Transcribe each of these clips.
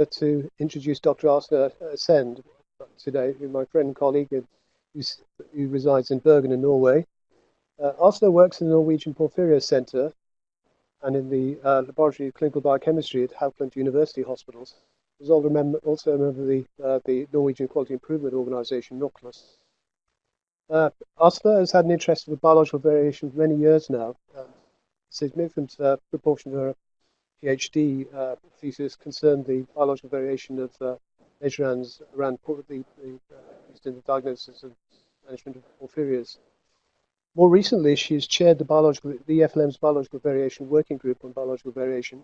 to introduce Dr. Aarsand today, who's my friend and colleague who resides in Bergen in Norway. Aarsne works in the Norwegian Porphyria Center and in the Laboratory of Clinical Biochemistry at Haukeland University Hospitals. He's also a member of the Norwegian Quality Improvement Organization, NOKLAS. Aarsne has had an interest in biological variation for many years now. A significant proportion of her PhD thesis concerned the biological variation of measurands around used in the diagnosis and management of porphyrias. More recently, she's chaired the EFLM's Biological Variation Working Group on biological variation.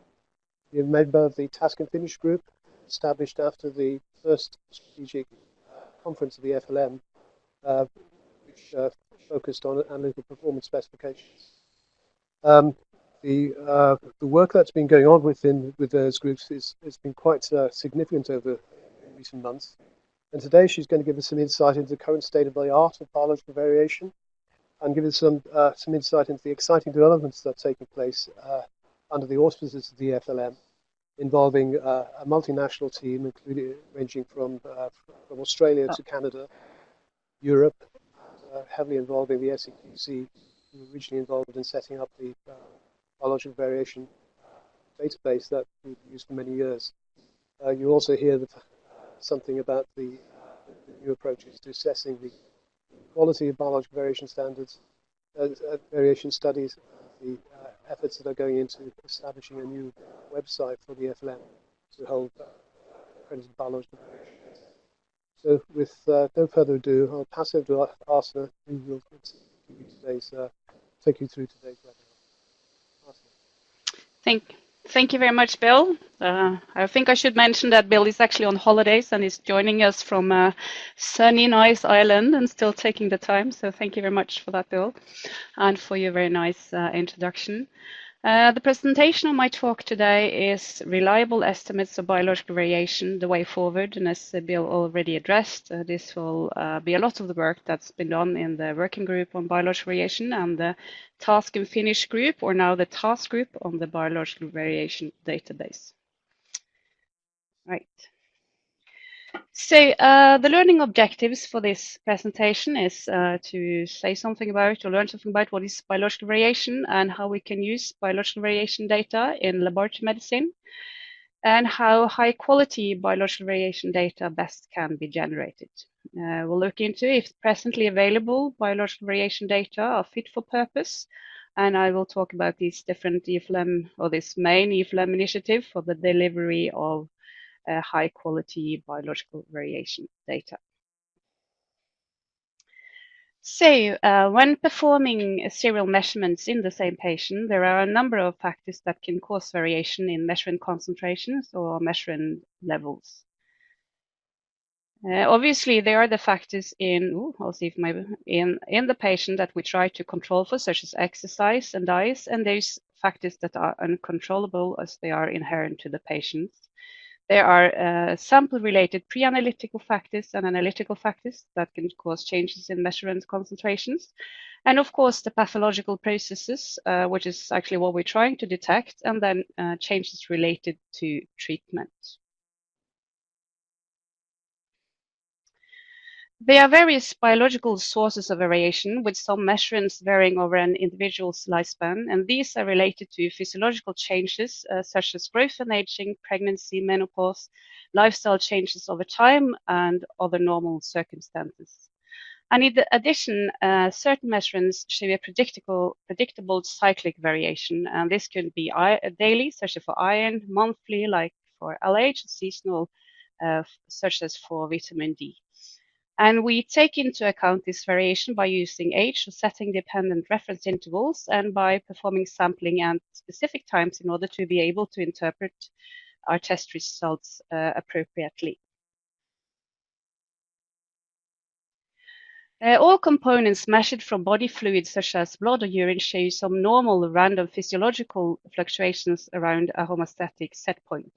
She's a member of the Task and Finish Group, established after the first strategic conference of the EFLM, which focused on analytical performance specifications. The work that's been going on with those groups has been quite significant over recent months. And today she's going to give us some insight into the current state of the art of biological variation and give us some insight into the exciting developments that are taking place under the auspices of the EFLM, involving a multinational team, ranging from Australia to Canada, Europe, heavily involving the SEQC, who were originally involved in setting up the biological variation database that we've used for many years. You also hear something about the new approaches to assessing the quality of biological variation standards, variation studies, the efforts that are going into establishing a new website for the EFLM to hold accredited biological variation. So with no further ado, I'll pass over to Aarsne, who will take you through today's webinar. Thank you very much, Bill. I think I should mention that Bill is actually on holidays and is joining us from a sunny, nice island and still taking the time. So thank you very much for that, Bill, and for your very nice introduction. The presentation of my talk today is Reliable Estimates of Biological Variation, the Way Forward. And as Bill already addressed, this will be a lot of the work that's been done in the Working Group on Biological Variation and the Task and Finish Group, or now the Task Group on the Biological Variation Database. Right. So the learning objectives for this presentation is to say something about or learn something about what is biological variation and how we can use biological variation data in laboratory medicine, and how high quality biological variation data best can be generated. We'll look into if presently available biological variation data are fit for purpose, and I will talk about these different EFLM, or this main EFLM initiative for the delivery of high quality biological variation data. So when performing serial measurements in the same patient, there are a number of factors that can cause variation in measurand concentrations or measurand levels. Obviously, there are the factors in the patient that we try to control for, such as exercise and diet, and there's factors that are uncontrollable as they are inherent to the patients. There are sample-related pre-analytical factors and analytical factors that can cause changes in measurand concentrations. And of course, the pathological processes, which is actually what we're trying to detect, and then changes related to treatment. There are various biological sources of variation, with some measurements varying over an individual's lifespan, and these are related to physiological changes such as growth and aging, pregnancy, menopause, lifestyle changes over time, and other normal circumstances. And in addition, certain measurements show a predictable cyclic variation, and this could be daily, such as for iron, monthly, like for LH, seasonal, such as for vitamin D. And we take into account this variation by using age or setting-dependent reference intervals and by performing sampling at specific times in order to be able to interpret our test results appropriately. All components measured from body fluids such as blood or urine show some normal random physiological fluctuations around a homeostatic set point.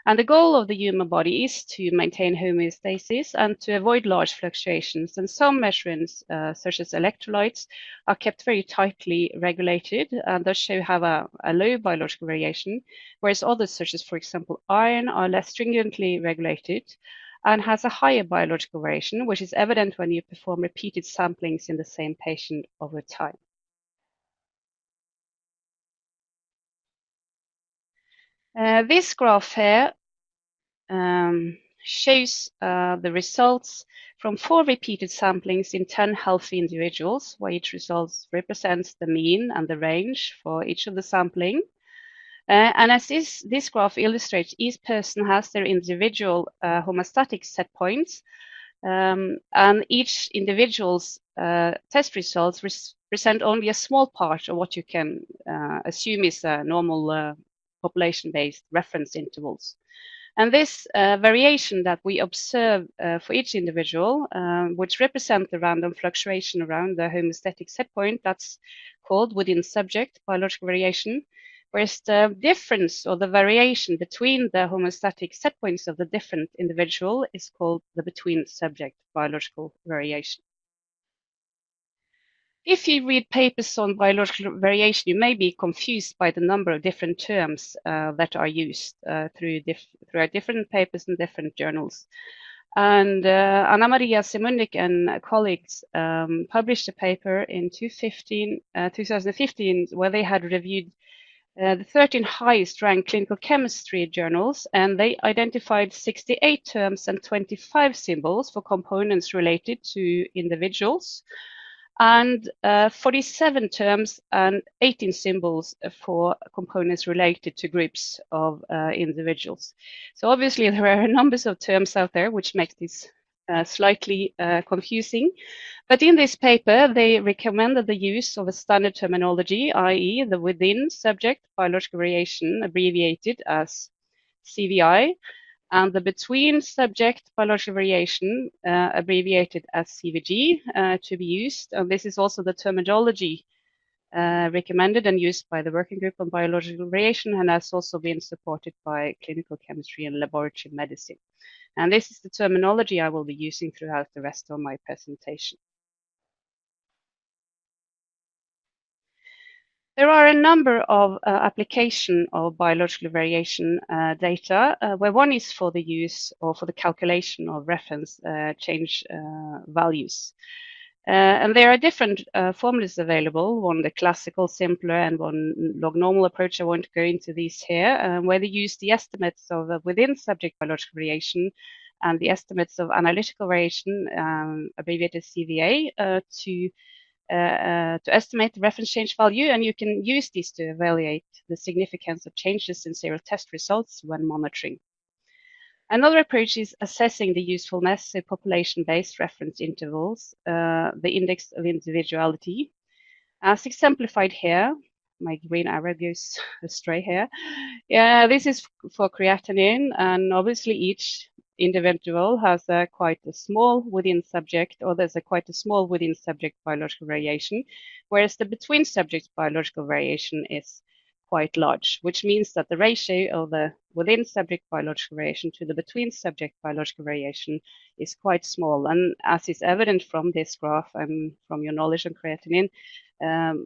And the goal of the human body is to maintain homeostasis and to avoid large fluctuations. And some measurements, such as electrolytes, are kept very tightly regulated and thus have a low biological variation, whereas others, such as, for example, iron, are less stringently regulated and has a higher biological variation, which is evident when you perform repeated samplings in the same patient over time. This graph here shows the results from 4 repeated samplings in 10 healthy individuals, where each result represents the mean and the range for each of the sampling. And as this graph illustrates, each person has their individual homeostatic set points, and each individual's test results present only a small part of what you can assume is a normal population-based reference intervals. And this variation that we observe for each individual, which represent the random fluctuation around the homeostatic set point, that's called within subject biological variation, whereas the difference or the variation between the homeostatic set points of the different individual is called the between subject biological variation. If you read papers on biological variation, you may be confused by the number of different terms that are used throughout different papers in different journals. And Anna Maria Simundik and colleagues published a paper in 2015 where they had reviewed the 13 highest ranked clinical chemistry journals, and they identified 68 terms and 25 symbols for components related to individuals, and 47 terms and 18 symbols for components related to groups of individuals. So obviously there are numbers of terms out there which makes this slightly confusing. But in this paper, they recommended the use of a standard terminology, i.e. the within subject biological variation, abbreviated as CVI, and the between subject biological variation, abbreviated as CVG, to be used. And this is also the terminology recommended and used by the Working Group on Biological Variation, and has also been supported by clinical chemistry and laboratory medicine. And this is the terminology I will be using throughout the rest of my presentation. There are a number of applications of biological variation data, where one is for the use or for the calculation of reference change values. And there are different formulas available, one the classical, simpler, and one log normal approach. I won't go into these here, where they use the estimates of within subject biological variation and the estimates of analytical variation, abbreviated CVA, to estimate the reference change value, and you can use these to evaluate the significance of changes in serial test results when monitoring. Another approach is assessing the usefulness of population-based reference intervals, the index of individuality. As exemplified here, my green arrow goes astray here. Yeah, this is for creatinine, and obviously each individual has quite a small within subject, or there's quite a small within subject biological variation, whereas the between subject biological variation is quite large, which means that the ratio of the within subject biological variation to the between subject biological variation is quite small. And as is evident from this graph and from your knowledge on creatinine,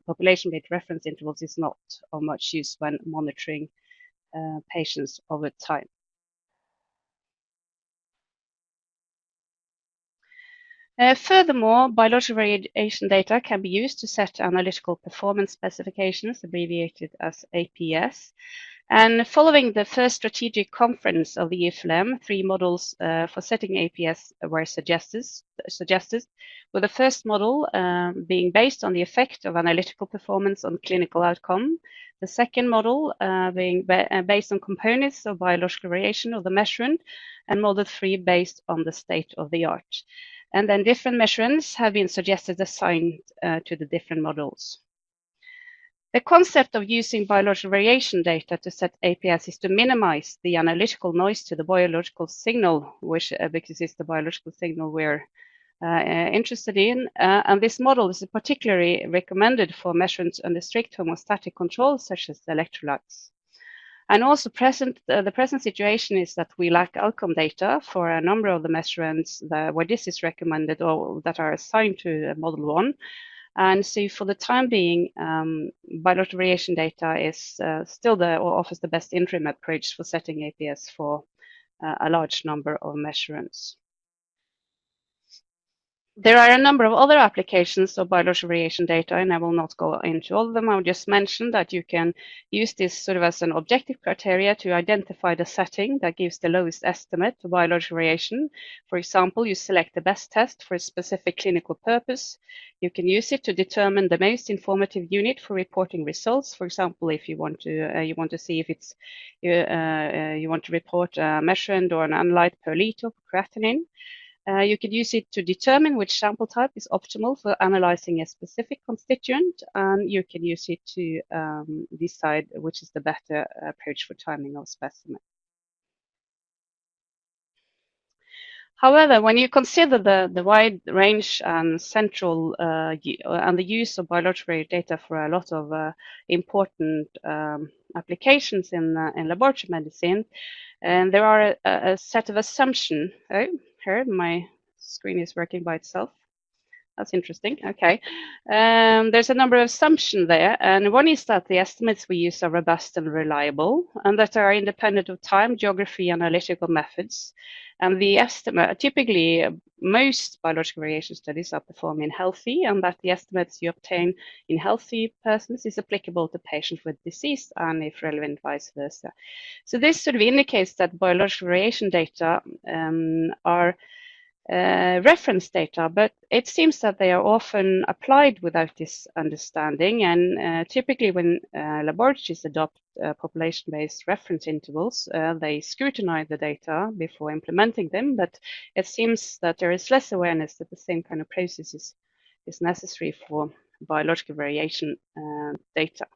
population-based reference intervals is not of much use when monitoring patients over time. Furthermore, biological variation data can be used to set analytical performance specifications, abbreviated as APS. And following the first strategic conference of the EFLM, 3 models for setting APS were suggested, with the first model being based on the effect of analytical performance on clinical outcome, the second model being based on components of biological variation of the measurand, and model 3 based on the state of the art. And then different measurements have been suggested assigned to the different models. The concept of using biological variation data to set APS is to minimize the analytical noise to the biological signal, which because it's the biological signal we're interested in. And this model is particularly recommended for measurements under strict homeostatic control, such as the electrolytes. And also the present situation is that we lack outcome data for a number of the measurements where this is recommended or that are assigned to Model 1. And so for the time being, biological variation data is still or offers the best interim approach for setting APS for a large number of measurements. There are a number of other applications of biological variation data, and I will not go into all of them. I'll just mention that you can use this sort of as an objective criteria to identify the setting that gives the lowest estimate of biological variation. For example, you select the best test for a specific clinical purpose. You can use it to determine the most informative unit for reporting results. For example, if you want to see if it's you want to report a measurand or an analyte per liter for creatinine. You could use it to determine which sample type is optimal for analyzing a specific constituent, and you can use it to decide which is the better approach for timing of specimen. However, when you consider the wide range and central and the use of biological data for a lot of important applications in laboratory medicine, and there are a set of assumptions. Oh, here my screen is working by itself. That's interesting. Okay. There's a number of assumptions there. And one is that the estimates we use are robust and reliable, and that are independent of time, geography, and analytical methods. And the estimate, typically, most biological variation studies are performed in healthy, and that the estimates you obtain in healthy persons is applicable to patients with disease, and if relevant, vice versa. So this sort of indicates that biological variation data are reference data, but it seems that they are often applied without this understanding. And typically when laboratories adopt population-based reference intervals, they scrutinize the data before implementing them, but it seems that there is less awareness that the same kind of process is necessary for biological variation data.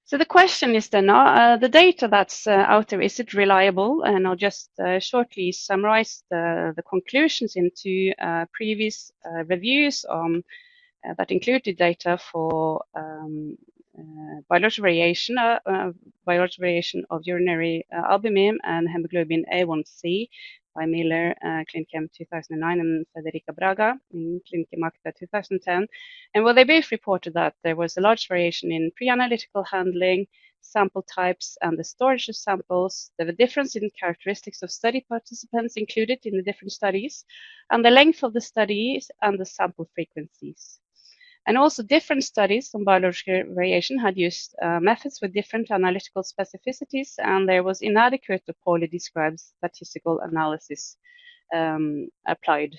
So the question is then, the data that's out there, is it reliable? And I'll just shortly summarize the conclusions into previous reviews that included data for biological variation of urinary albumin and hemoglobin A1C by Miller, Clinicam 2009, and Federica Braga in Clinicam Acta 2010. And well, they both reported that there was a large variation in pre-analytical handling, sample types, and the storage of samples. There were differences in characteristics of study participants included in the different studies, and the length of the studies and the sample frequencies. And also different studies on biological variation had used methods with different analytical specificities, and there was inadequate or poorly described statistical analysis applied.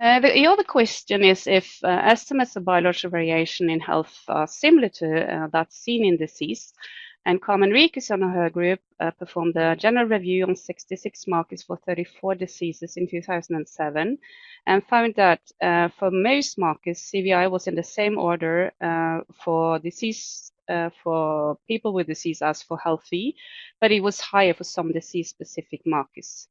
The other question is if estimates of biological variation in health are similar to that seen in disease. And Carmen Rikus and her group performed a general review on 66 markers for 34 diseases in 2007 and found that for most markers, CVI was in the same order for disease for people with disease as for healthy, but it was higher for some disease-specific markers.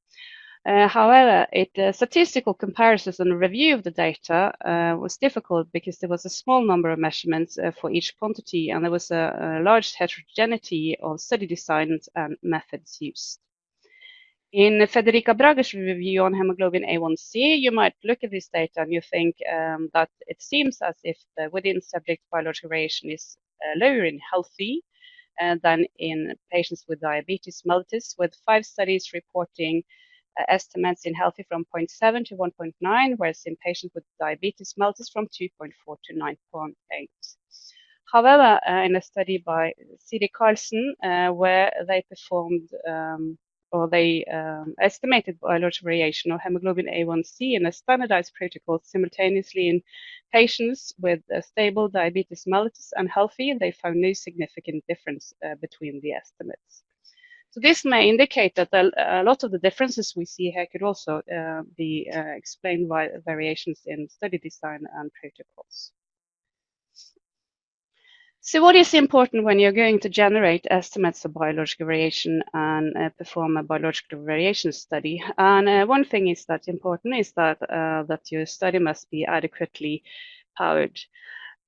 However, statistical comparisons and review of the data was difficult because there was a small number of measurements for each quantity, and there was a large heterogeneity of study designs and methods used. In Federica Braga's review on hemoglobin A1C, you might look at this data and you think that it seems as if the within subject biological variation is lower in healthy than in patients with diabetes mellitus, with 5 studies reporting estimates in healthy from 0.7 to 1.9, whereas in patients with diabetes mellitus from 2.4 to 9.8. However, in a study by C.D. Carlson, where they performed estimated biological variation of hemoglobin A1C in a standardized protocol simultaneously in patients with stable diabetes mellitus and healthy, they found no significant difference between the estimates. So this may indicate that a lot of the differences we see here could also be explained by variations in study design and protocols. So what is important when you're going to generate estimates of biological variation and perform a biological variation study? And one thing is that's important is that your study must be adequately powered.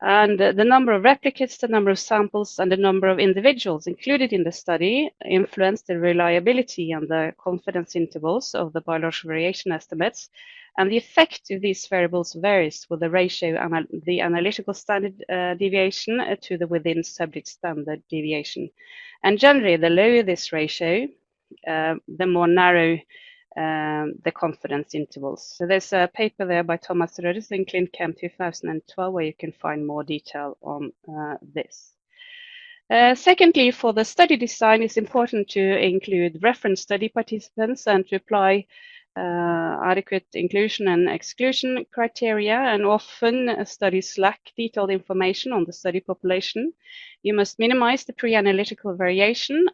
And the number of replicates, the number of samples, and the number of individuals included in the study influence the reliability and the confidence intervals of the biological variation estimates. And the effect of these variables varies with the ratio and the analytical standard deviation to the within subject standard deviation. And generally, the lower this ratio, the more narrow the confidence intervals. So there's a paper there by Thomas Rødes in ClinChem 2012 where you can find more detail on this. Secondly, for the study design, it's important to include reference study participants and to apply adequate inclusion and exclusion criteria, and often studies lack detailed information on the study population. You must minimize the pre-analytical variation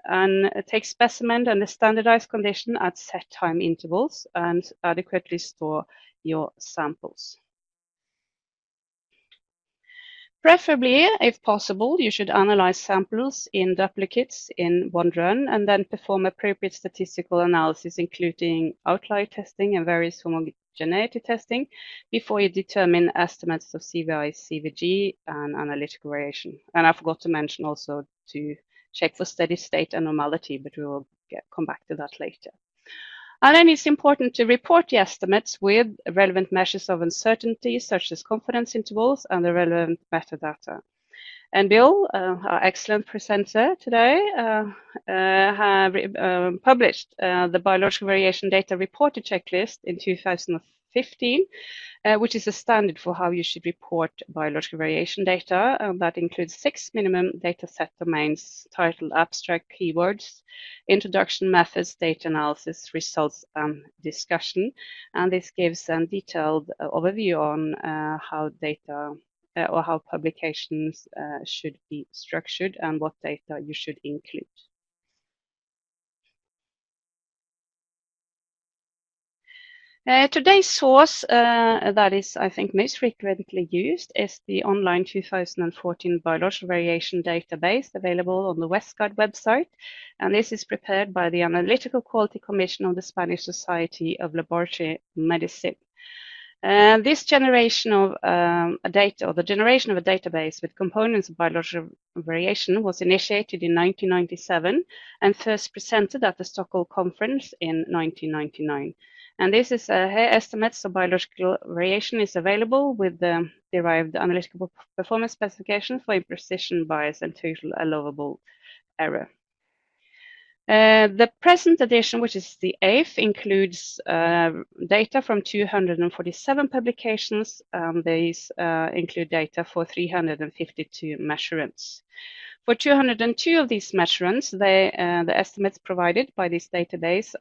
and take specimen and the standardized condition at set time intervals and adequately store your samples. Preferably, if possible, you should analyze samples in duplicates in one run and then perform appropriate statistical analysis, including outlier testing and various homogeneity testing, before you determine estimates of CVI, CVG, and analytical variation. And I forgot to mention also to check for steady state and normality, but we will come back to that later. And then it's important to report the estimates with relevant measures of uncertainty, such as confidence intervals and the relevant metadata. And Bill, our excellent presenter today, published the biological variation data reported checklist in 2015, which is a standard for how you should report biological variation data. That includes 6 minimum data set domains titled abstract keywords, introduction, methods, data analysis, results, and discussion. And this gives a detailed overview on how data or how publications should be structured and what data you should include. Today's source that is, I think, most frequently used is the online 2014 biological variation database available on the Westguide website. And this is prepared by the Analytical Quality Commission of the Spanish Society of Laboratory Medicine. This generation of data, or the generation of a database with components of biological variation, was initiated in 1997 and first presented at the Stockholm Conference in 1999. And this is estimates of biological variation is available with the derived analytical performance specification for imprecision, bias, and total allowable error. The present edition, which is the 8th, includes data from 247 publications. These include data for 352 measurands. For 202 of these measurands, the estimates provided by this database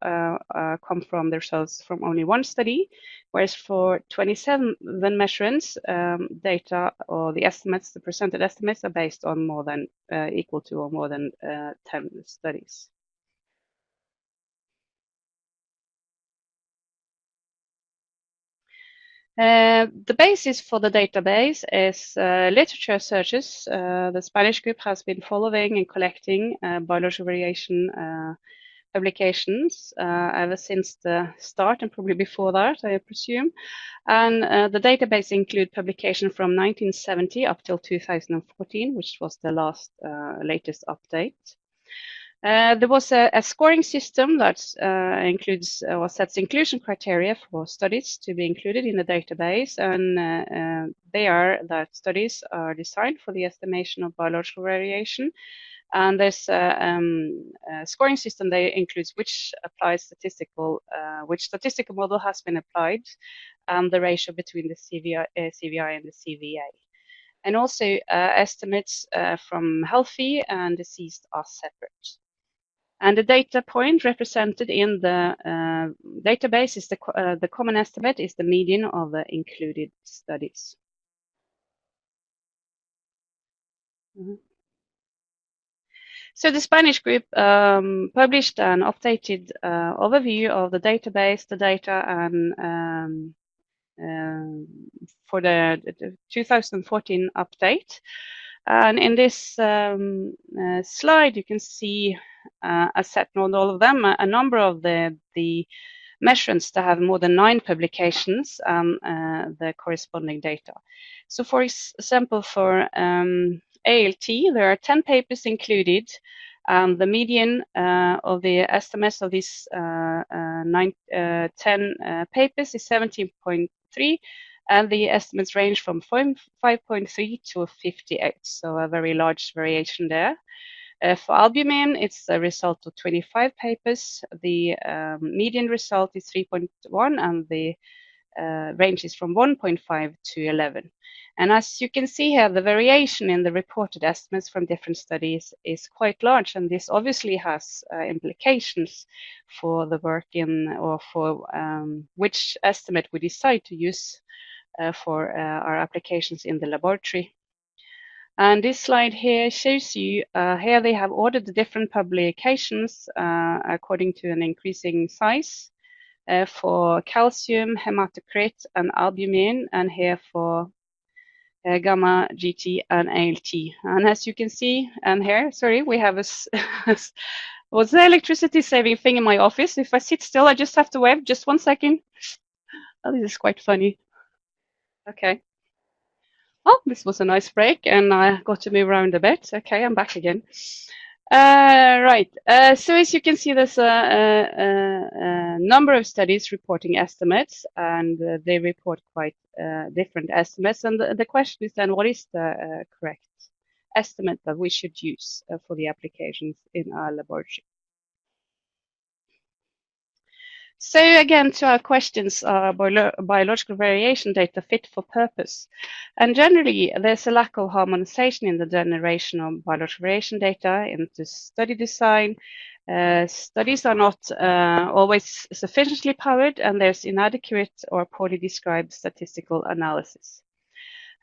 come from the results from only one study, whereas for 27 measurands, data or the estimates, the presented estimates, are based on more than equal to or more than 10 studies. The basis for the database is literature searches. The Spanish group has been following and collecting biological variation publications ever since the start, and probably before that, I presume. And the database includes publication from 1970 up till 2014, which was the last latest update. There was a scoring system that includes or sets inclusion criteria for studies to be included in the database, and they are that studies are designed for the estimation of biological variation. And this scoring system that includes which statistical model has been applied, and the ratio between the CVI and the CVA. And also estimates from healthy and deceased are separate. And the data point represented in the database is the common estimate is the median of the included studies. So the Spanish group published an updated overview of the database, the data, and for the 2014 update. And in this slide, you can see a set, not all of them, a number of the measurands that have more than 9 publications and the corresponding data. So for example, for ALT, there are 10 papers included. The median of the estimates of these 10 papers is 17.3, and the estimates range from 5.3 to 58, so a very large variation there. For albumin, it's a result of 25 papers. The median result is 3.1, and the range is from 1.5 to 11. And as you can see here, the variation in the reported estimates from different studies is quite large, and this obviously has implications for the work in, or for which estimate we decide to use for our applications in the laboratory. And this slide here shows you, here they have ordered the different publications according to an increasing size for calcium, hematocrit, and albumin, and here for gamma, GT, and ALT. And as you can see, and here, sorry, we have what's the electricity saving thing in my office? If I sit still, I just have to wave. Just 1 second. Oh, this is quite funny. Okay. Oh, this was a nice break, and I got to move around a bit. Okay, I'm back again. Right. So as you can see, there's a number of studies reporting estimates, and they report quite different estimates. And the question is then, what is the correct estimate that we should use for the applications in our laboratory? So again, to our questions, are biological variation data fit for purpose? And generally, there's a lack of harmonization in the generation of biological variation data into study design. Studies are not always sufficiently powered, and there's inadequate or poorly described statistical analysis.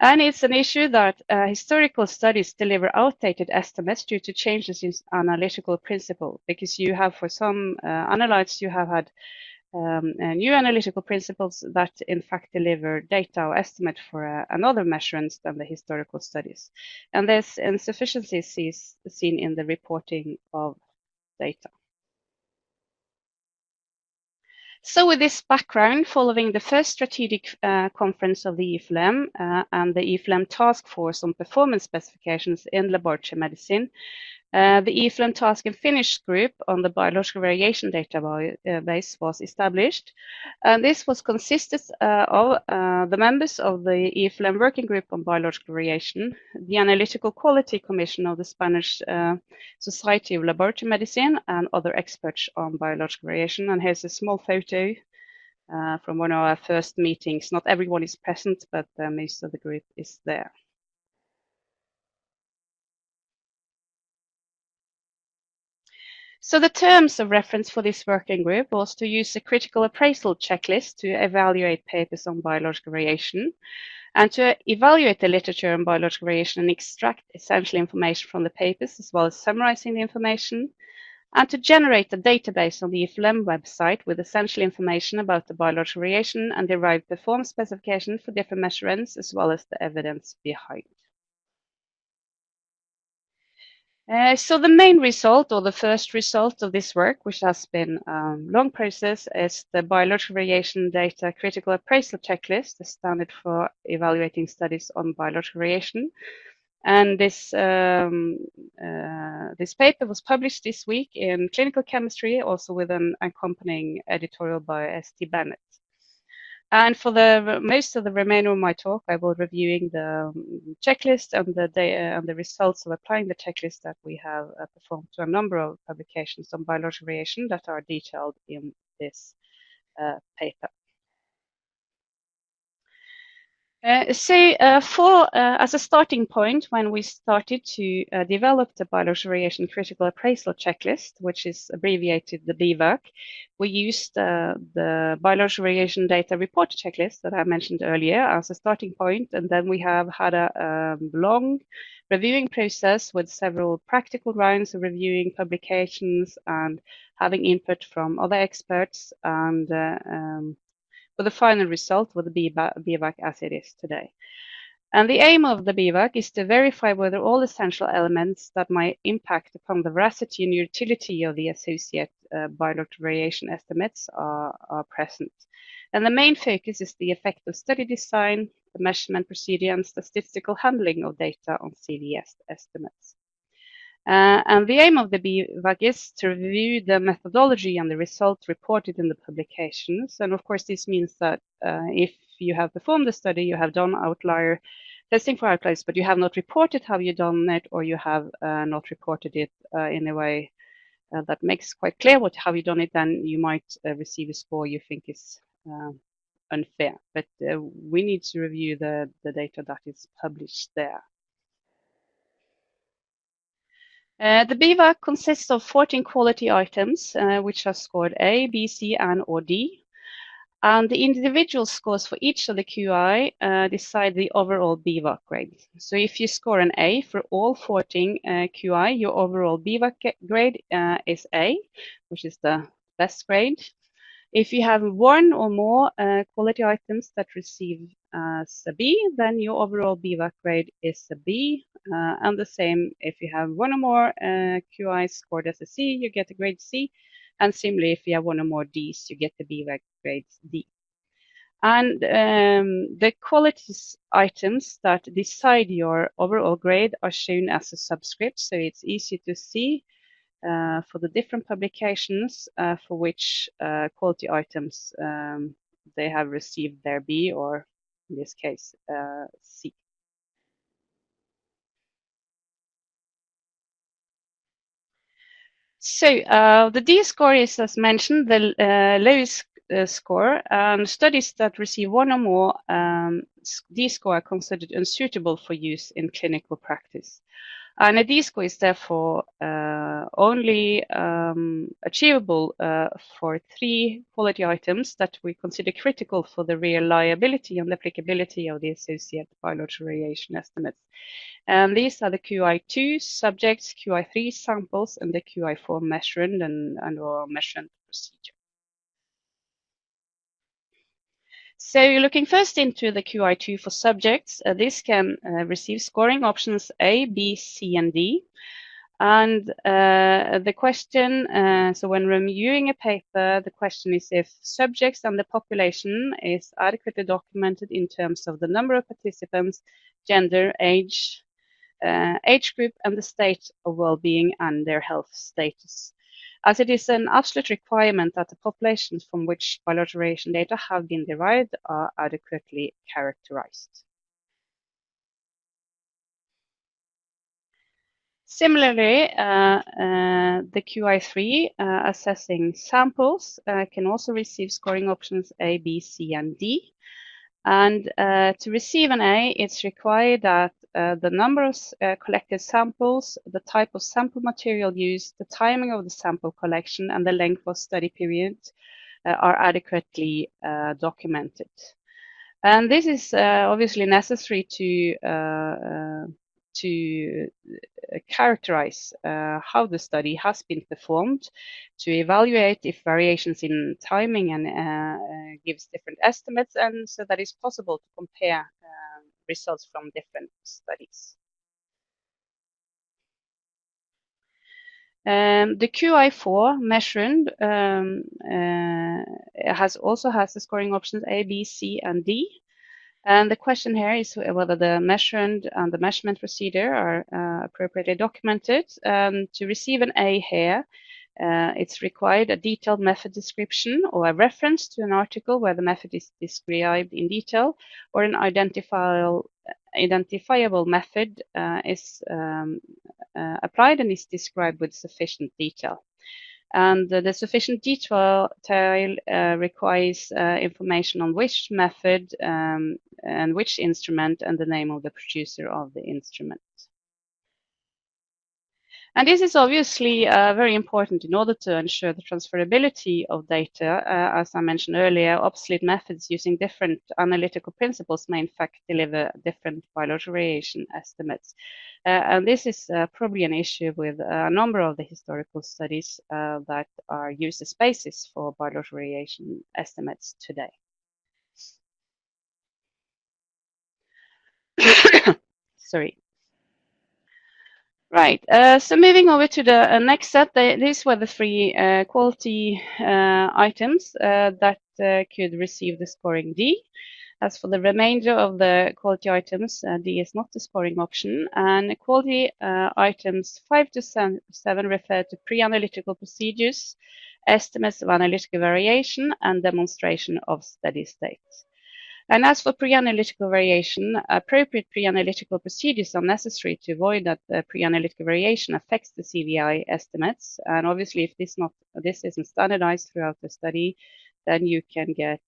And it's an issue that historical studies deliver outdated estimates due to changes in analytical principle, because you have, for some analytes, you have had new analytical principles that in fact deliver data or estimate for another measurements than the historical studies. And there's insufficiencies seen in the reporting of data. So with this background, following the first strategic conference of the EFLM and the EFLM task force on performance specifications in laboratory medicine, the EFLM task and Finnish group on the biological variation database was established. And this was consisted of the members of the EFLM Working Group on Biological Variation, the Analytical Quality Commission of the Spanish Society of Laboratory Medicine, and other experts on biological variation. And here's a small photo from one of our first meetings. Not everyone is present, but most of the group is there. So the terms of reference for this working group was to use a critical appraisal checklist to evaluate papers on biological variation, and to evaluate the literature on biological variation and extract essential information from the papers, as well as summarizing the information, and to generate a database on the EFLM website with essential information about the biological variation and derived performance specification for different measurements, as well as the evidence behind. So the main result, or the first result of this work, which has been a long process, is the biological variation data critical appraisal checklist, the standard for evaluating studies on biological variation. And this paper was published this week in Clinical Chemistry, also with an accompanying editorial by S.T. Bennett. And for the most of the remainder of my talk, I will be reviewing the checklist and the results of applying the checklist that we have performed to a number of publications on biological variation that are detailed in this paper. As a starting point, when we started to develop the biological variation critical appraisal checklist, which is abbreviated the BVAC, we used the biological variation data report checklist that I mentioned earlier as a starting point, and then we have had a long reviewing process with several practical rounds of reviewing publications and having input from other experts, and with the final result with the BVAC as it is today. And the aim of the BVAC is to verify whether all essential elements that might impact upon the veracity and utility of the associate biological variation estimates are present. And the main focus is the effect of study design, the measurement procedure, and statistical handling of data on CVS estimates. And the aim of the BVAG is to review the methodology and the results reported in the publications. And of course, this means that if you have performed the study, you have done outlier testing for outliers, but you have not reported how you've done it, or you have not reported it in a way that makes quite clear how you've done it, then you might receive a score you think is unfair. But we need to review the data that is published there. The BVAC consists of 14 quality items, which are scored A, B, C, and or D. And the individual scores for each of the QI decide the overall BVAC grade. So if you score an A for all 14 QI, your overall BVAC grade is A, which is the best grade. If you have one or more quality items that receive as a B, then your overall BVAC grade is a B. And the same, if you have one or more QIs scored as a C, you get a grade C. And similarly, if you have one or more Ds, you get the BVAC grade D. And the quality items that decide your overall grade are shown as a subscript, so it's easy to see for the different publications for which quality items they have received their B, or in this case, C. So the D score is, as mentioned, the lowest score, and studies that receive one or more D score are considered unsuitable for use in clinical practice. And a D score is therefore only achievable for 3 quality items that we consider critical for the reliability and applicability of the associated biological variation estimates. And these are the QI2 subjects, QI3 samples, and the QI4 measurand and or measurement procedure. So looking first into the QI2 for subjects, this can receive scoring options A, B, C, and D. And the question, so when reviewing a paper, the question is if subjects and the population is adequately documented in terms of the number of participants, gender, age group, and the state of well-being and their health status. As it is an absolute requirement that the populations from which biological variation data have been derived are adequately characterized. Similarly, the QI3 assessing samples can also receive scoring options A, B, C, and D. And to receive an A, it's required that the number of collected samples, the type of sample material used, the timing of the sample collection, and the length of study period are adequately documented. And this is obviously necessary to characterize how the study has been performed, to evaluate if variations in timing and gives different estimates, and so that it's possible to compare results from different studies. The QI4 measurand also has the scoring options A, B, C, and D. And the question here is whether the measurand and the measurement procedure are appropriately documented. To receive an A here, it's required a detailed method description or a reference to an article where the method is described in detail, or an identifiable method is applied and is described with sufficient detail. And the sufficient detail requires information on which method and which instrument and the name of the producer of the instrument. And this is obviously very important in order to ensure the transferability of data. As I mentioned earlier, obsolete methods using different analytical principles may in fact deliver different biological variation estimates. And this is probably an issue with a number of the historical studies that are used as basis for biological variation estimates today. Sorry. Right. So moving over to the next set, these were the three quality items that could receive the scoring D. As for the remainder of the quality items, D is not the scoring option, and quality items 5 to 7 refer to pre-analytical procedures, estimates of analytical variation, and demonstration of steady state. And as for pre-analytical variation, appropriate pre-analytical procedures are necessary to avoid that the pre-analytical variation affects the CVI estimates. And obviously, if this isn't standardized throughout the study, then you can get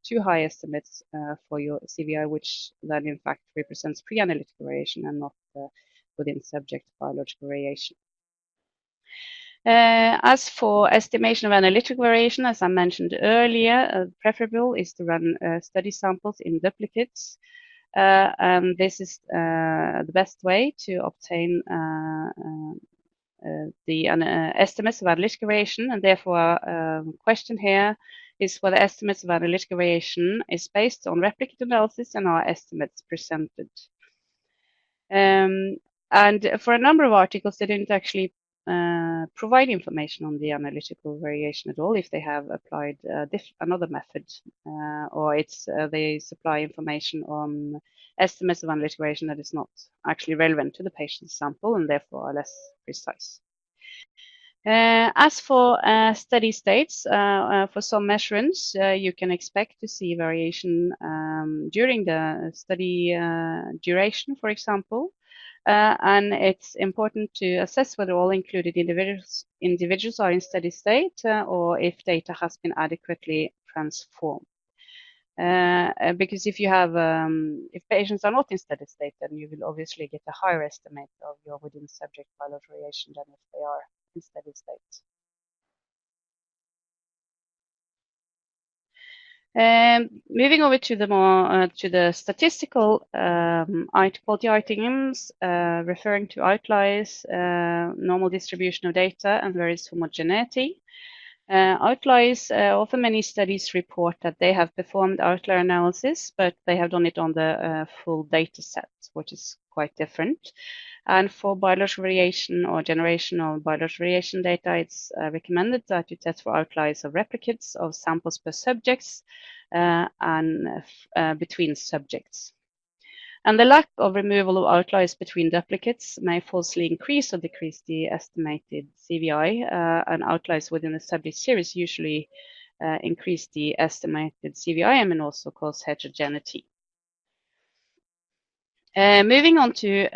too high estimates for your CVI, which then in fact represents pre-analytical variation and not within subject biological variation. As for estimation of analytical variation, as I mentioned earlier, preferable is to run study samples in duplicates. And this is the best way to obtain the estimates of analytical variation, and therefore question here is whether estimates of analytical variation is based on replicate analysis and are estimates presented. And for a number of articles, they didn't actually provide information on the analytical variation at all if they have applied another method, or they supply information on estimates of analytical variation that is not actually relevant to the patient's sample and therefore are less precise. As for steady states, for some measurands, you can expect to see variation during the study duration, for example. And it's important to assess whether all included individuals are in steady state or if data has been adequately transformed. Because if patients are not in steady state, then you will obviously get a higher estimate of your within subject biological variation than if they are in steady state. Moving over to the more to the statistical quality items, referring to outliers, normal distribution of data, and various homogeneity. Outliers, often many studies report that they have performed outlier analysis, but they have done it on the full data set, which is quite different. And for biological variation or generation of biological variation data, it's recommended that you test for outliers of replicates of samples per subjects and between subjects. And the lack of removal of outliers between duplicates may falsely increase or decrease the estimated CVI, and outliers within the subject series usually increase the estimated CVI and also cause heterogeneity. Moving on to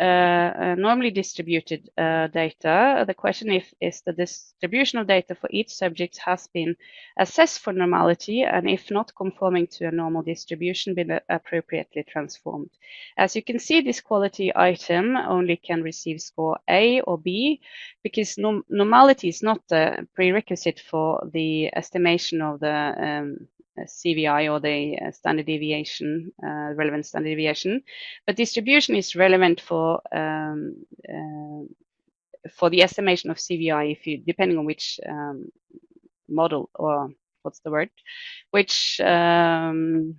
normally distributed data, the question is the distribution of data for each subject has been assessed for normality, and if not conforming to a normal distribution, been appropriately transformed. As you can see, this quality item only can receive score A or B because normality is not the prerequisite for the estimation of the CVI or the standard deviation, relevant standard deviation, but distribution is relevant for the estimation of CVI depending on which model, or what's the word, which I've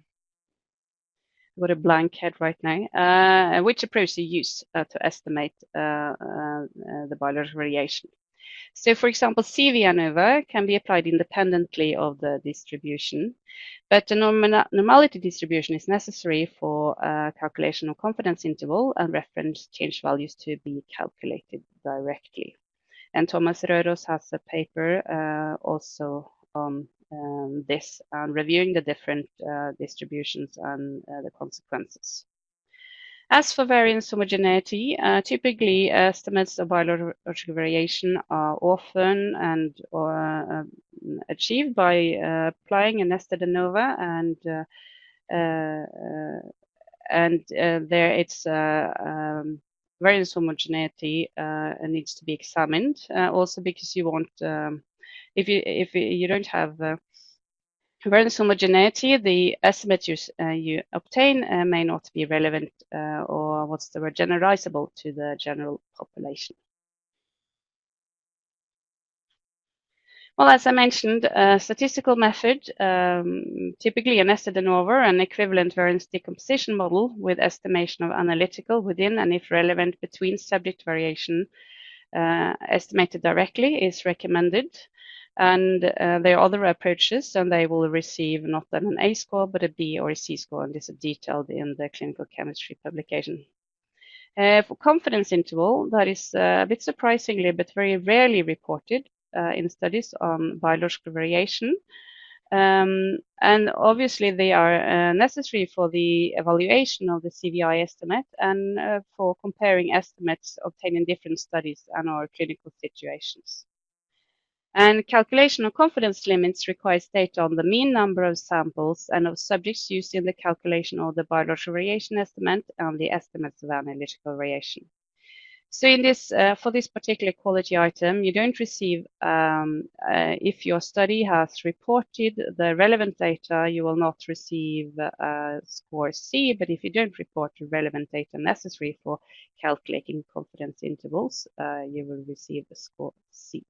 got a blank head right now, which approach you use to estimate the biological variation. So, for example, CV ANOVA can be applied independently of the distribution, but the normality distribution is necessary for calculation of confidence interval and reference change values to be calculated directly. And Thomas Røros has a paper also on this, and reviewing the different distributions and the consequences. As for variance homogeneity, typically estimates of biological variation are often achieved by applying a nested ANOVA, and there it's variance homogeneity needs to be examined. Also because you want, if you don't have variance homogeneity, the estimates you obtain may not be relevant or what's the word, generalizable to the general population. Well, as I mentioned, a statistical method, typically a nested ANOVA, an equivalent variance decomposition model with estimation of analytical within and if relevant between subject variation estimated directly is recommended. And there are other approaches, and they will receive not an A score, but a B or a C score, and this is detailed in the clinical chemistry publication. For confidence interval, that is a bit surprisingly, but very rarely reported in studies on biological variation. And obviously they are necessary for the evaluation of the CVI estimate and for comparing estimates obtained in different studies and or clinical situations. And calculation of confidence limits requires data on the mean number of samples and of subjects used in the calculation of the biological variation estimate and the estimates of analytical variation. So in this, for this particular quality item, you don't receive, if your study has reported the relevant data, you will not receive score C, but if you don't report the relevant data necessary for calculating confidence intervals, you will receive a score C.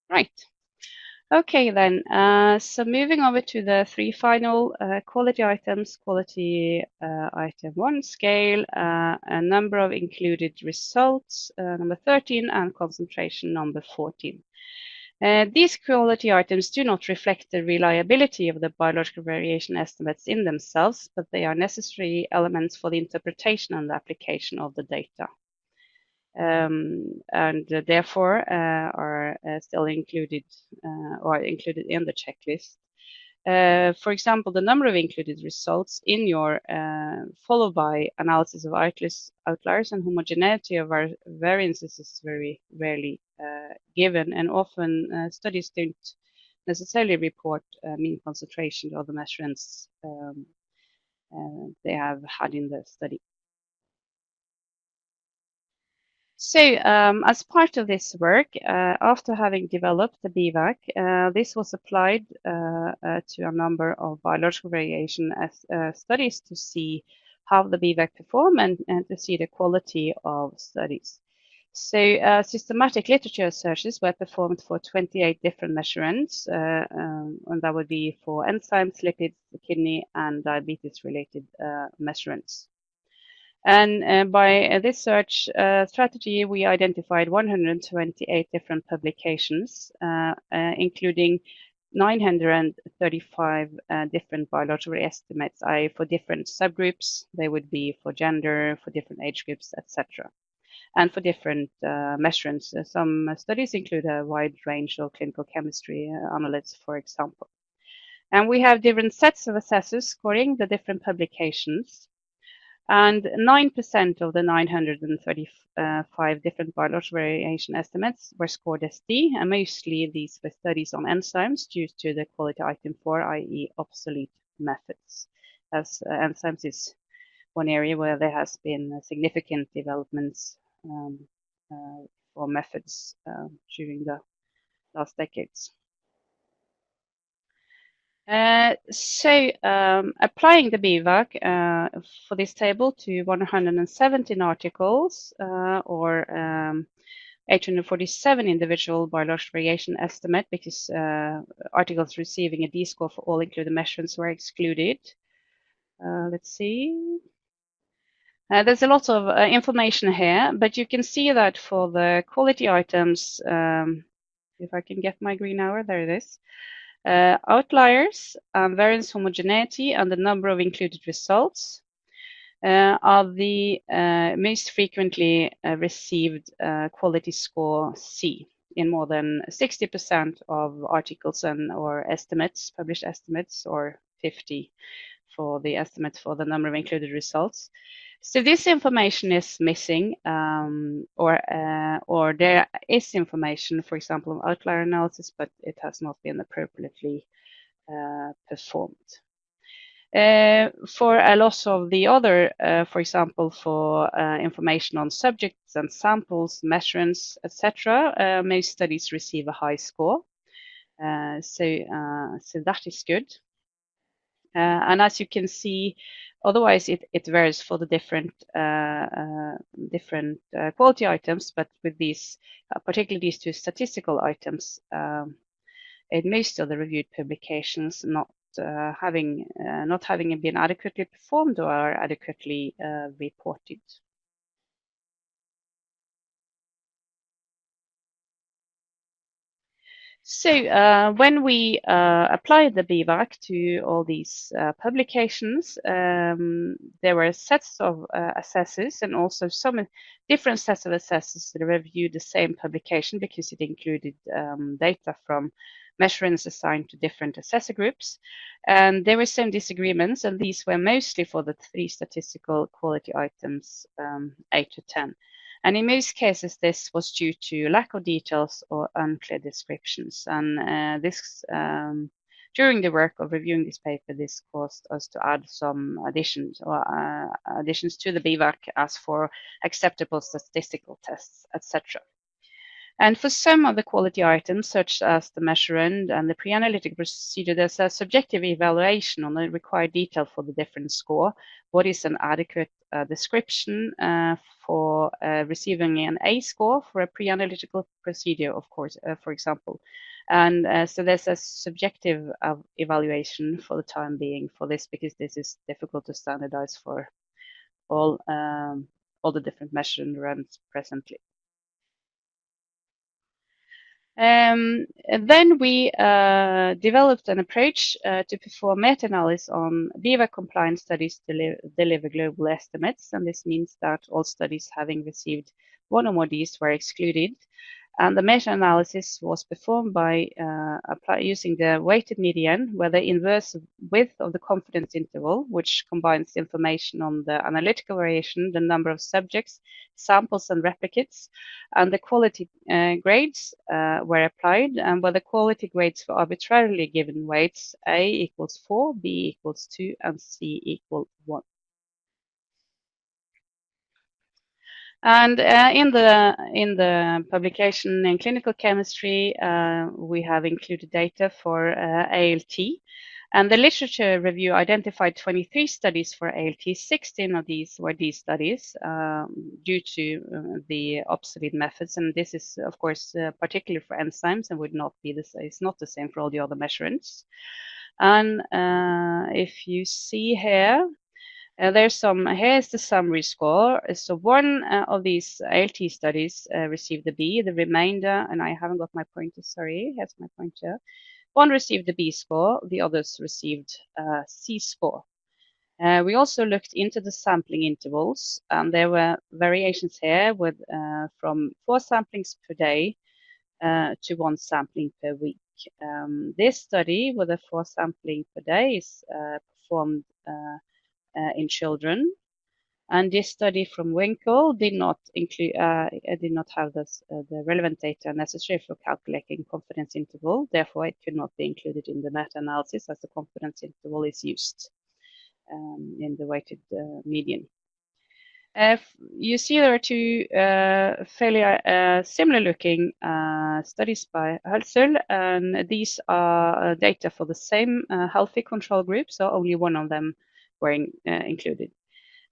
Right. Okay, then. So moving over to the three final quality items, quality item 1, scale, a number of included results, number 13, and concentration, number 14. These quality items do not reflect the reliability of the biological variation estimates in themselves, but they are necessary elements for the interpretation and application of the data. And therefore are still included or included in the checklist. For example, the number of included results in your followed by analysis of outliers and homogeneity of our variances is very rarely given, and often studies don't necessarily report mean concentration of the measurements they have had in the study. So as part of this work, after having developed the BVAC, this was applied to a number of biological variation studies to see how the BVAC perform and to see the quality of studies. So systematic literature searches were performed for 28 different measurands, and that would be for enzymes, lipids, kidney, and diabetes-related measurands. And by this search strategy, we identified 128 different publications, including 935 different biological estimates, for different subgroups. They would be for gender, for different age groups, etc. And for different measurements. Some studies include a wide range of clinical chemistry analytes, for example. And we have different sets of assessors scoring the different publications. And 9% of the 935 different biological variation estimates were scored as D, and mostly these were studies on enzymes due to the quality item 4, i.e. obsolete methods, as enzymes is one area where there has been significant developments for methods during the last decades. Applying the BVAC for this table to 117 articles or 847 individual biological variation estimate, because articles receiving a D score for all included measurements were excluded. Let's see. There's a lot of information here, but you can see that for the quality items, if I can get my green arrow, there it is. Outliers, variance homogeneity, and the number of included results are the most frequently received quality score C in more than 60% of articles and or estimates, published estimates, or 50 for the estimates for the number of included results. So this information is missing, or there is information, for example, of outlier analysis, but it has not been appropriately performed. For a lot of the other, for example, for information on subjects and samples, measurements, etc., most studies receive a high score. So that is good. And as you can see, otherwise it varies for the different quality items, but with these, particularly these two statistical items, in most of the reviewed publications, not having been adequately performed or adequately reported. So when we applied the BVAC to all these publications, there were sets of assessors and also some different sets of assessors that reviewed the same publication because it included data from measurands assigned to different assessor groups. And there were some disagreements, and these were mostly for the 3 statistical quality items 8 to 10. And in most cases, this was due to lack of details or unclear descriptions. And during the work of reviewing this paper, this caused us to add some additions to the BVAC as for acceptable statistical tests, etc. And for some of the quality items, such as the measurand and the pre-analytic procedure, there's a subjective evaluation on the required detail for the different score. What is an adequate description for receiving an A score for a pre-analytical procedure, of course, for example. And so there's a subjective evaluation for the time being for this, because this is difficult to standardize for all the different measurements presently. And then we developed an approach to perform meta-analysis on BVAC compliance studies to deliver global estimates. And this means that all studies having received one or more Ds were excluded. And the meta-analysis was performed by using the weighted median, where the inverse width of the confidence interval, which combines information on the analytical variation, the number of subjects, samples, and replicates, and the quality grades were applied, and where the quality grades were arbitrarily given weights A equals 4, B equals 2, and C equals 1. And in the publication in clinical chemistry, we have included data for ALT, and the literature review identified 23 studies for ALT. 16 of these were these studies due to the obsolete methods, and this is of course particularly for enzymes and would not be it's not the same for all the other measurements. And if you see here, here's the summary score. So one of these ALT studies received a B, the remainder, and I haven't got my pointer, sorry, here's my pointer. One received a B score, the others received a C score. We also looked into the sampling intervals, and there were variations here with from 4 samplings per day to 1 sampling per week. This study with a 4 sampling per day is performed in children, and this study from Winkle did not have the relevant data necessary for calculating confidence interval. Therefore, it could not be included in the meta-analysis, as the confidence interval is used in the weighted median. You see there are 2 fairly similar-looking studies by Hölzel, and these are data for the same healthy control group, so only one of them were included.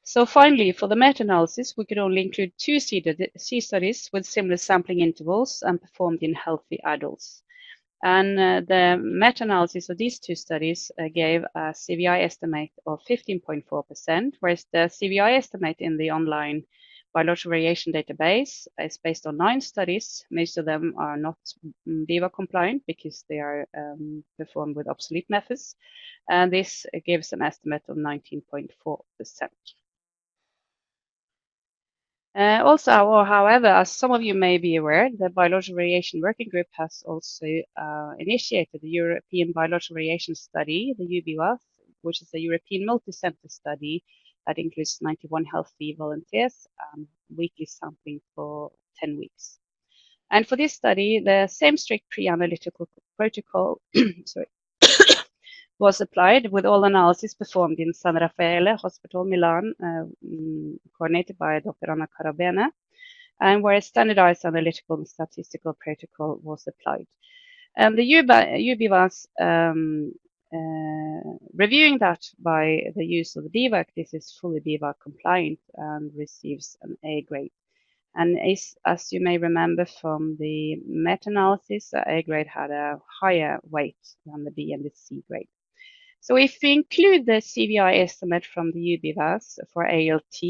So finally, for the meta-analysis, we could only include 2 C studies with similar sampling intervals and performed in healthy adults. And the meta-analysis of these 2 studies gave a CVI estimate of 15.4%, whereas the CVI estimate in the online biological variation database is based on 9 studies. Most of them are not BVAC compliant because they are performed with obsolete methods. And this gives an estimate of 19.4%. Also, however, as some of you may be aware, the Biological Variation Working Group has also initiated the European Biological Variation Study, the UBWAS, which is a European multi-center study that includes 91 healthy volunteers and weekly sampling for 10 weeks. And for this study, the same strict pre-analytical protocol was applied, with all analysis performed in San Raffaele Hospital, Milan, coordinated by Dr. Anna Carabene, and where a standardized analytical and statistical protocol was applied. And the UBWAS reviewing that by the use of the BVAC, this is fully BVAC compliant and receives an A grade. And as you may remember from the meta-analysis, the A grade had a higher weight than the B and the C grade. So if we include the CVI estimate from the UBVAS for ALT,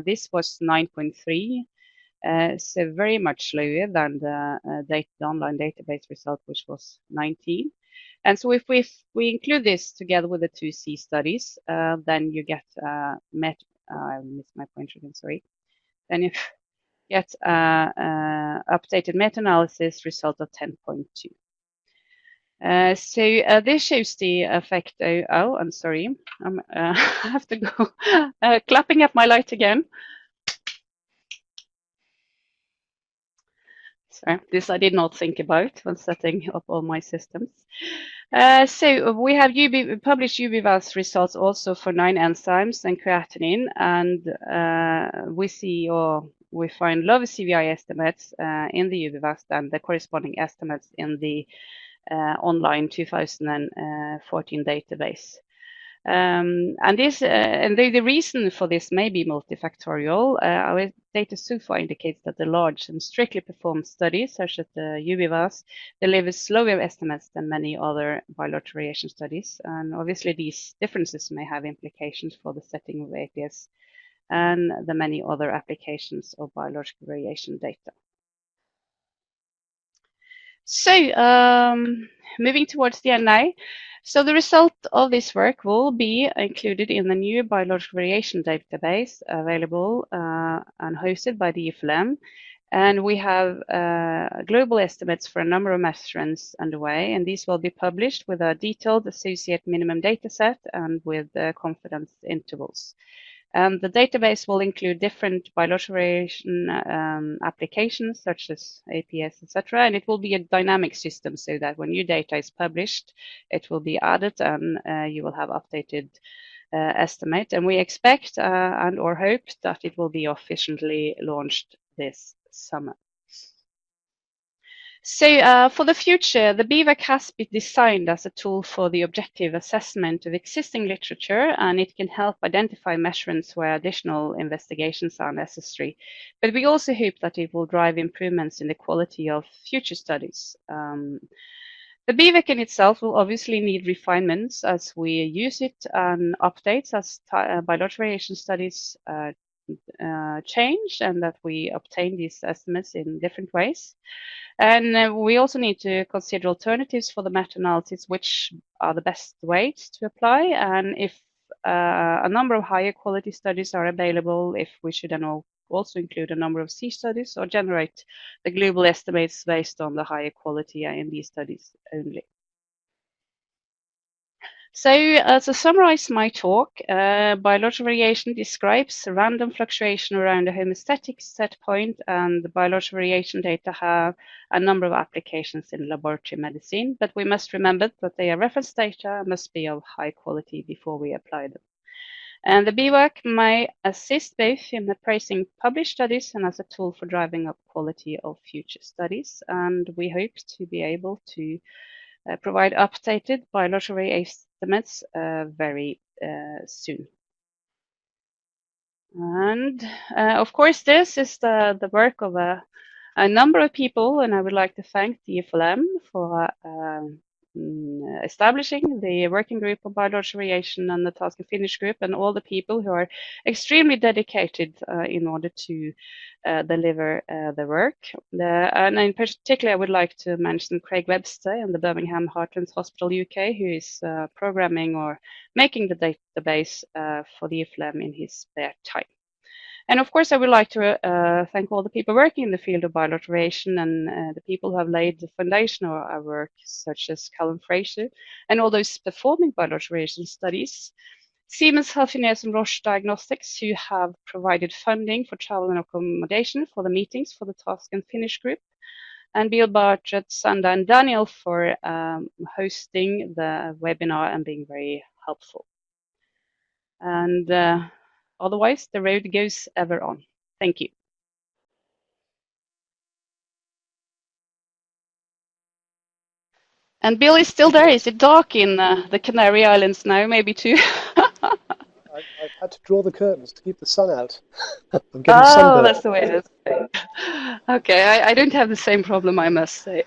this was 9.3, so very much lower than the online database result, which was 19. And so if we include this together with the 2C studies, then you get I missed my pointer again, sorry. Then you get updated meta-analysis result of 10.2. So this shows the effect. Oh, I'm sorry. I have to go clapping up my light again. Sorry, this I did not think about when setting up all my systems. So we have published UBVAS results also for 9 enzymes and creatinine, and we find lower CVI estimates in the UBVAS than the corresponding estimates in the online 2014 database. And the reason for this may be multifactorial. Our data so far indicates that the large and strictly performed studies, such as the UBVAS, deliver slower estimates than many other biological variation studies. And obviously, these differences may have implications for the setting of APS and the many other applications of biological variation data. So, moving towards the end now. So the result of this work will be included in the new biological variation database available and hosted by the EFLM. And we have global estimates for a number of measurands underway, and these will be published with a detailed associate minimum data set and with confidence intervals. The database will include different biological variation applications such as APS, etc. And it will be a dynamic system so that when new data is published, it will be added and you will have updated estimate. And we expect and or hope that it will be efficiently launched this summer. So for the future, the BVAC has been designed as a tool for the objective assessment of existing literature, and it can help identify measurements where additional investigations are necessary. But we also hope that it will drive improvements in the quality of future studies. The BVAC in itself will obviously need refinements as we use it and updates as biological variation studies change and that we obtain these estimates in different ways. And we also need to consider alternatives for the meta-analysis, which are the best ways to apply. And if a number of higher quality studies are available, if we should then also include a number of C studies or generate the global estimates based on the higher quality in these studies only. So to summarize my talk, biological variation describes random fluctuation around a homeostatic set point, and the biological variation data have a number of applications in laboratory medicine, but we must remember that they are reference data and must be of high quality before we apply them. And the BVAC may assist both in appraising published studies and as a tool for driving up quality of future studies, and we hope to be able to provide updated biological estimates very soon. And of course, this is the work of a number of people, and I would like to thank the EFLM for establishing the working group of biological variation and the task and finish group, and all the people who are extremely dedicated in order to deliver the work. And in particular, I would like to mention Craig Webster in the Birmingham Heartlands Hospital UK, who is programming or making the database for the EFLM in his spare time. And of course, I would like to thank all the people working in the field of biological variation and the people who have laid the foundation of our work, such as Callum Fraser, and all those performing biological variation studies. Siemens Healthineers and Roche Diagnostics, who have provided funding for travel and accommodation for the meetings for the task and finish group. And Bill, Bartlett, Sanda, and Daniel for hosting the webinar and being very helpful. And otherwise, the road goes ever on. Thank you. And Bill is still there. Is it dark in the Canary Islands now? Maybe too. I've had to draw the curtains to keep the sun out. I'm getting Oh, sunburned. that's the way it is. Okay, I don't have the same problem, I must say.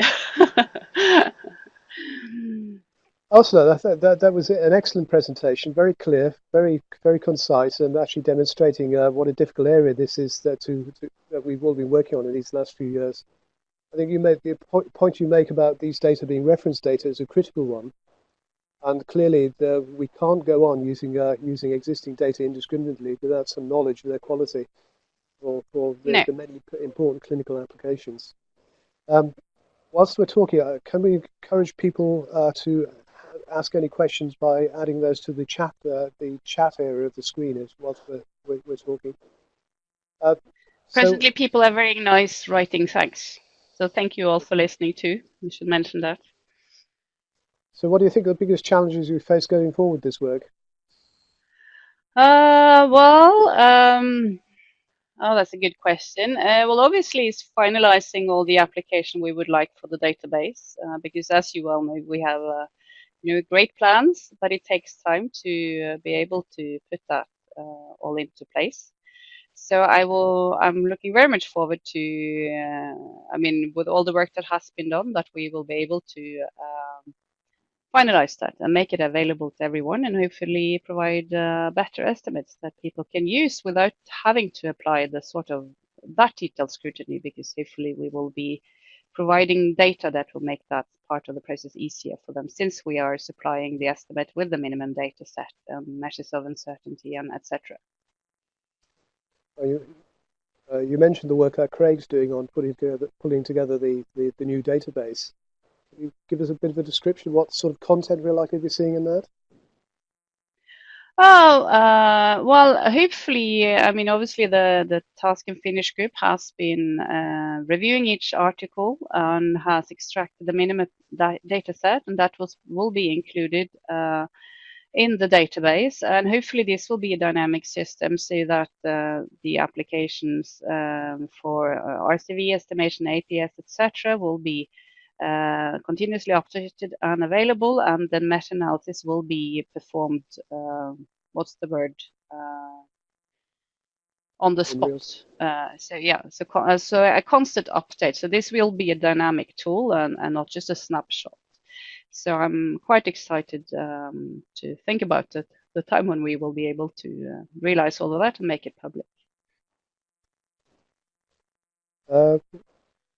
Also, that was an excellent presentation, very clear, very concise, and actually demonstrating what a difficult area this is that we've all been working on in these last few years. I think you made the point you make about these data being reference data is a critical one, and clearly we can't go on using existing data indiscriminately without some knowledge of their quality for No. the many important clinical applications. Whilst we're talking, can we encourage people to ask any questions by adding those to the chat area of the screen as whilst we're talking? Presently, people are very nice writing thanks. So thank you all for listening too. We should mention that. So what do you think are the biggest challenges you face going forward this work? Oh, that's a good question. Well, obviously, it's finalizing all the application we would like for the database, because as you well know, we have great plans, but it takes time to be able to put that all into place. So I'm looking very much forward to, with all the work that has been done, that we will be able to finalize that and make it available to everyone, and hopefully provide better estimates that people can use without having to apply the sort of that detailed scrutiny, because hopefully we will be providing data that will make that part of the process easier for them, since we are supplying the estimate with the minimum data set, measures of uncertainty, and etc. You mentioned the work that Craig's doing on pulling together the new database. Can you give us a bit of a description of what sort of content we're likely to be seeing in that? Well, hopefully, obviously the task and finish group has been reviewing each article and has extracted the minimum data set, and that will be included in the database. And hopefully this will be a dynamic system so that the applications for RCV estimation, APS, etc., will be continuously updated and available, and then meta-analysis will be performed, what's the word, on the spot. So a constant update. So this will be a dynamic tool and not just a snapshot. So I'm quite excited to think about the time when we will be able to realize all of that and make it public.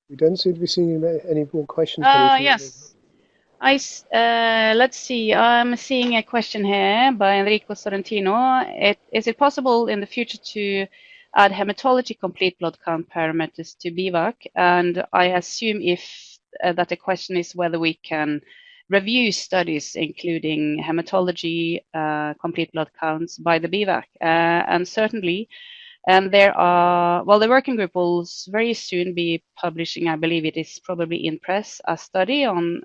We don't seem to be seeing any more questions. Yes. Let's see. I'm seeing a question here by Enrico Sorrentino. Is it possible in the future to add hematology complete blood count parameters to BVAC? And I assume that the question is whether we can review studies including hematology complete blood counts by the BVAC. And certainly, the working group will very soon be publishing, I believe it is probably in press, a study on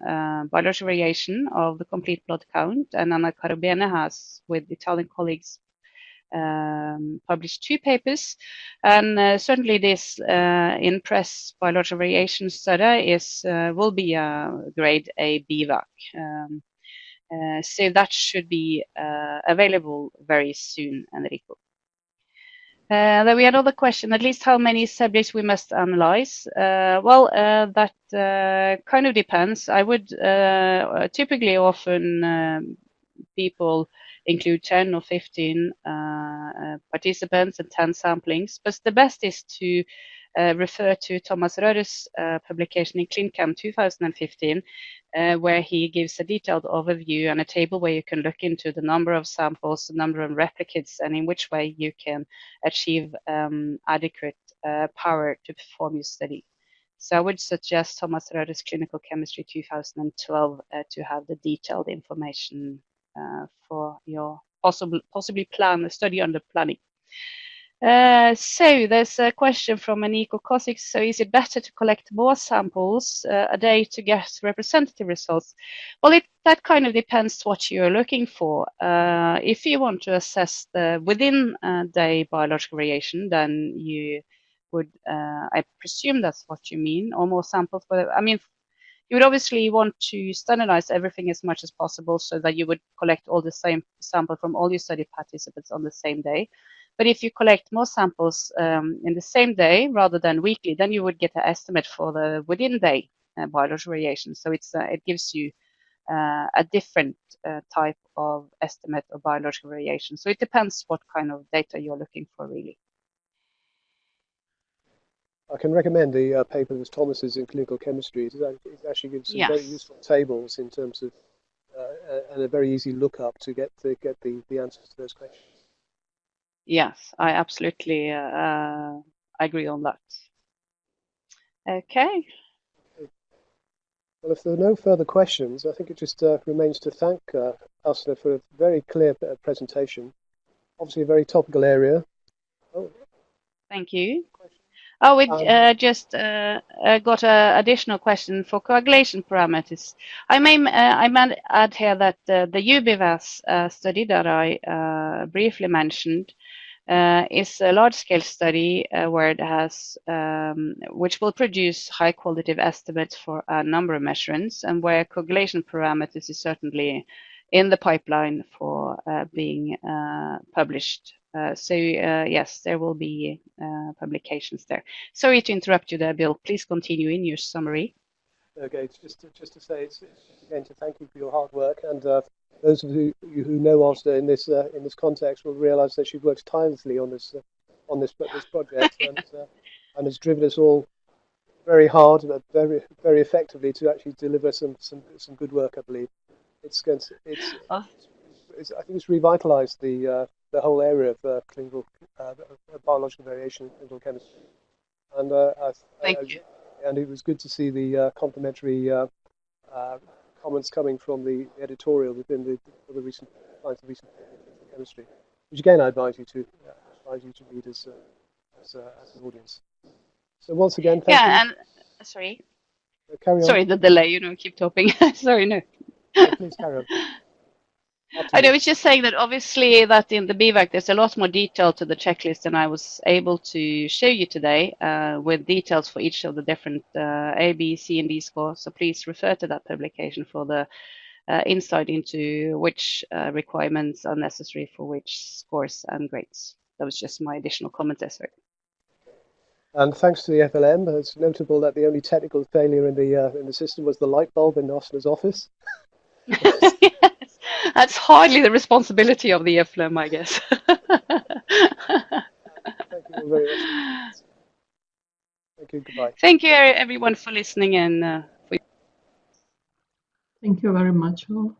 biological variation of the complete blood count. And Anna Carabene has, with Italian colleagues, published 2 papers. And certainly this in press biological variation study will be a grade A BVAC. So that should be available very soon, Enrico. Then we had another question, at least how many subjects we must analyze. That kind of depends. I would typically often people include 10 or 15 participants and 10 samplings, but the best is to refer to Thomas Röhre's publication in ClinCam 2015, where he gives a detailed overview and a table where you can look into the number of samples, the number of replicates, and in which way you can achieve adequate power to perform your study. So I would suggest Thomas Röhre's Clinical Chemistry 2012 to have the detailed information for your possibly plan a study under planning. So there's a question from Aniko Kosik. So is it better to collect more samples a day to get representative results? Well, that kind of depends what you're looking for. If you want to assess the within day biological variation, then you would, I presume that's what you mean, or more samples. But I mean, You would obviously want to standardize everything as much as possible so that you would collect all the same sample from all your study participants on the same day. But if you collect more samples in the same day rather than weekly, then you would get an estimate for the within day biological variation. So it gives you a different type of estimate of biological variation. So it depends what kind of data you're looking for, really. I can recommend the paper that Thomas's in clinical chemistry. It actually gives some very useful tables in terms of and a very easy lookup to get the answers to those questions. Yes, I absolutely agree on that. Okay. Well, if there are no further questions, I think it just remains to thank Aasne for a very clear presentation. Obviously, a very topical area. Oh. Thank you. Oh, we just got an additional question for coagulation parameters. I may add here that the UBVAS study that I briefly mentioned is a large-scale study where it has, which will produce high-qualitative estimates for a number of measurements, and where coagulation parameters is certainly in the pipeline for being published. So yes, there will be publications there. Sorry to interrupt you there, Bill. Please continue in your summary. Okay, it's just to say, it's again to thank you for your hard work, and those of you who know Aasne in this context will realise that she's worked tirelessly on this project and has driven us all very hard, but very effectively to actually deliver some good work. I believe I think it's revitalised the whole area of clinical biological variation in clinical chemistry, and thank you. And it was good to see the complimentary comments coming from the editorial within the recent chemistry, which again I advise you to read as an audience. So once again, thank you. And sorry. Carry on. Sorry, the delay. Keep talking. Sorry, no. Please carry on. I was just saying that obviously that in the BVAC there's a lot more detail to the checklist than I was able to show you today with details for each of the different A, B, C, and D scores. So please refer to that publication for the insight into which requirements are necessary for which scores and grades. That was just my additional comment there, sorry. And thanks to the FLM, it's notable that the only technical failure in the system was the light bulb in Aasne's office. Yes, that's hardly the responsibility of the EFLM, I guess. Thank you all very much. Thank you. Goodbye. Thank you, everyone, for listening and. Thank you very much all.